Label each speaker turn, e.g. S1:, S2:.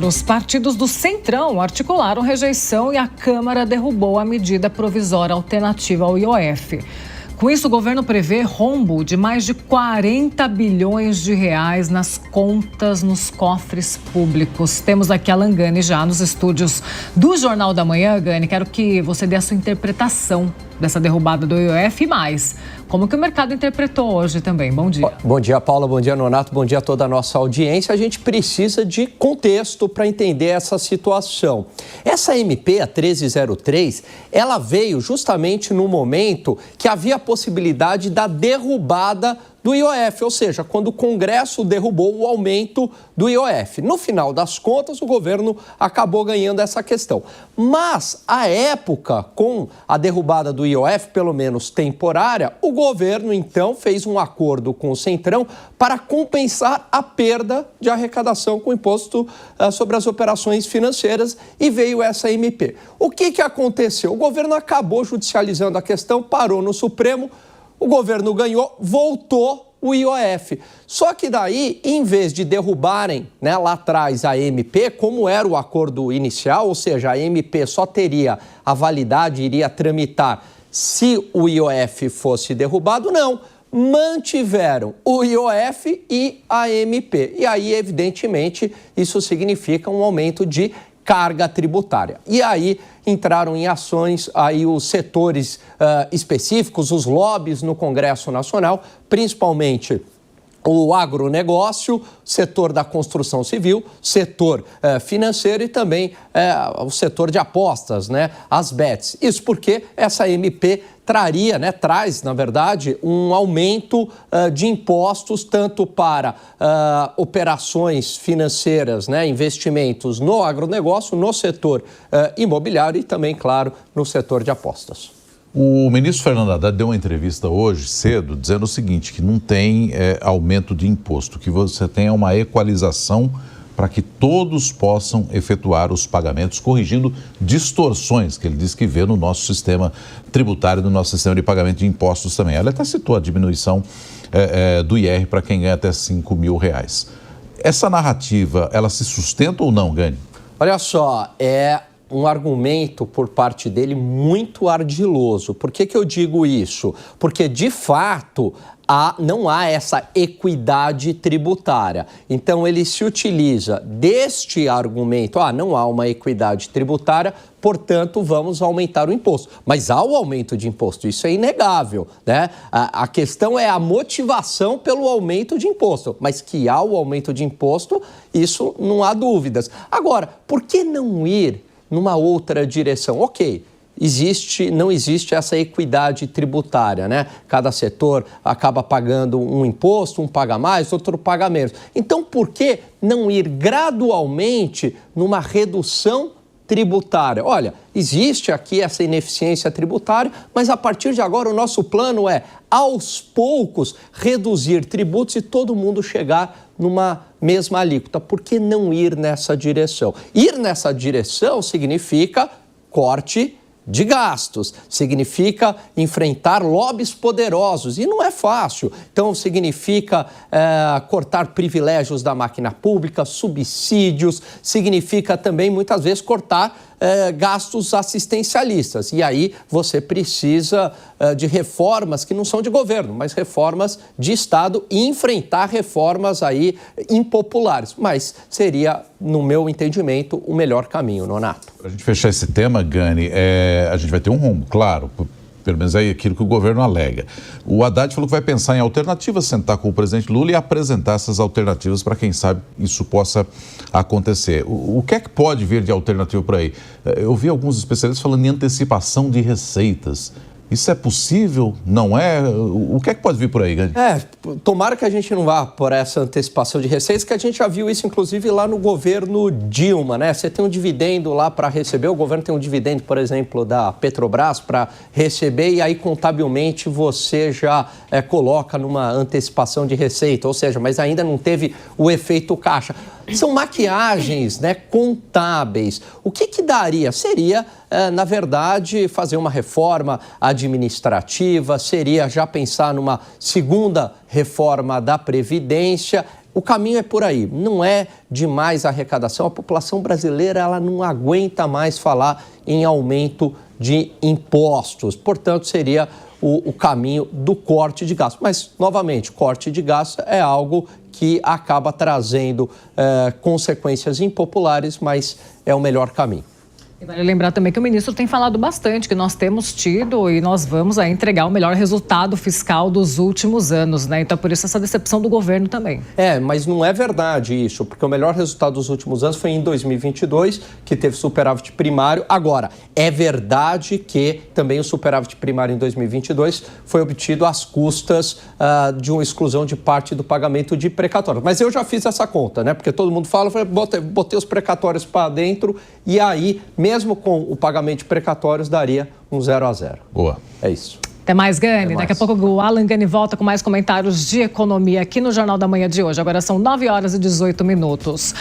S1: Os partidos do Centrão articularam rejeição e a Câmara derrubou a medida provisória alternativa ao IOF. Com isso, o governo prevê rombo de mais de 40 bilhões de reais nas contas nos cofres públicos. Temos aqui a Alan Gani já nos estúdios do Jornal da Manhã. Gani, quero que você dê a sua interpretação dessa derrubada do IOF e mais. Como que o mercado interpretou hoje também? Bom dia.
S2: Bom dia, Paula. Bom dia, Nonato. Bom dia a toda a nossa audiência. A gente precisa de contexto para entender essa situação. Essa MP, a 1303, ela veio justamente no momento que havia a possibilidade da derrubada do IOF, ou seja, quando o Congresso derrubou o aumento do IOF. No final das contas, o governo acabou ganhando essa questão. Mas, à época, com a derrubada do IOF, pelo menos temporária, o governo, então, fez um acordo com o Centrão para compensar a perda de arrecadação com o imposto sobre as operações financeiras e veio essa MP. O que aconteceu? O governo acabou judicializando a questão, parou no Supremo. O governo ganhou, voltou o IOF. Só que daí, em vez de derrubarem lá atrás a MP, como era o acordo inicial, ou seja, a MP só teria a validade, iria tramitar se o IOF fosse derrubado, não. Mantiveram o IOF e a MP. E aí, evidentemente, isso significa um aumento de carga tributária. E aí entraram em ações aí os setores específicos, os lobbies no Congresso Nacional, principalmente o agronegócio, setor da construção civil, setor financeiro e também o setor de apostas, as bets. Isso porque essa MP traz, na verdade, um aumento de impostos tanto para operações financeiras, investimentos no agronegócio, no setor imobiliário e também, claro, no setor de apostas.
S3: O ministro Fernando Haddad deu uma entrevista hoje cedo dizendo o seguinte, que não tem aumento de imposto, que você tem uma equalização para que todos possam efetuar os pagamentos, corrigindo distorções que ele diz que vê no nosso sistema tributário, no nosso sistema de pagamento de impostos também. Ela até citou a diminuição do IR para quem ganha até R$5.000. Essa narrativa, ela se sustenta ou não, Gani?
S2: Olha só, um argumento por parte dele muito ardiloso. Por que eu digo isso? Porque, de fato, não há essa equidade tributária. Então, ele se utiliza deste argumento, não há uma equidade tributária, portanto, vamos aumentar o imposto. Mas há o aumento de imposto, isso é inegável, A questão é a motivação pelo aumento de imposto, mas que há o aumento de imposto, isso não há dúvidas. Agora, por que não ir numa outra direção? Ok, não existe essa equidade tributária, Cada setor acaba pagando um imposto, um paga mais, outro paga menos. Então, por que não ir gradualmente numa redução tributária? Olha, existe aqui essa ineficiência tributária, mas a partir de agora o nosso plano é, aos poucos, reduzir tributos e todo mundo chegar numa mesma alíquota. Por que não ir nessa direção? Ir nessa direção significa corte de gastos, significa enfrentar lobbies poderosos e não é fácil. Então, significa cortar privilégios da máquina pública, subsídios, significa também, muitas vezes, cortar gastos assistencialistas. E aí você precisa de reformas que não são de governo, mas reformas de Estado e enfrentar reformas aí impopulares. Mas seria, no meu entendimento, o melhor caminho, Nonato.
S3: Para a gente fechar esse tema, Gani, a gente vai ter um rumo, claro, pelo menos é aquilo que o governo alega. O Haddad falou que vai pensar em alternativas, sentar com o presidente Lula e apresentar essas alternativas para quem sabe isso possa acontecer. O que é que pode vir de alternativa por aí? Eu vi alguns especialistas falando em antecipação de receitas. Isso é possível? Não é? O que é que pode vir por aí, Gani?
S2: Tomara que a gente não vá por essa antecipação de receitas, que a gente já viu isso, inclusive, lá no governo Dilma, Você tem um dividendo lá para receber, o governo tem um dividendo, por exemplo, da Petrobras para receber e aí, contabilmente, você já coloca numa antecipação de receita, ou seja, mas ainda não teve o efeito caixa. São maquiagens, contábeis. O que daria? Seria, na verdade, fazer uma reforma administrativa, seria já pensar numa segunda reforma da Previdência. o caminho é por aí. Não é de mais arrecadação. A população brasileira ela não aguenta mais falar em aumento de impostos. Portanto, seria o caminho do corte de gastos. Mas, novamente, corte de gastos é algo que acaba trazendo consequências impopulares, mas é o melhor caminho.
S1: E vale lembrar também que o ministro tem falado bastante que nós temos tido e nós vamos entregar o melhor resultado fiscal dos últimos anos, né? Então, por isso essa decepção do governo também.
S2: Mas não é verdade isso, porque o melhor resultado dos últimos anos foi em 2022, que teve superávit primário. Agora, é verdade que também o superávit primário em 2022 foi obtido às custas de uma exclusão de parte do pagamento de precatórios. Mas eu já fiz essa conta, né? Porque todo mundo fala, botei os precatórios para dentro e aí, mesmo com o pagamento de precatórios, daria um 0-0.
S3: Boa.
S2: É isso.
S1: Até mais, Gani. Daqui a pouco o Alan Gani volta com mais comentários de economia aqui no Jornal da Manhã de hoje. Agora são 9h18.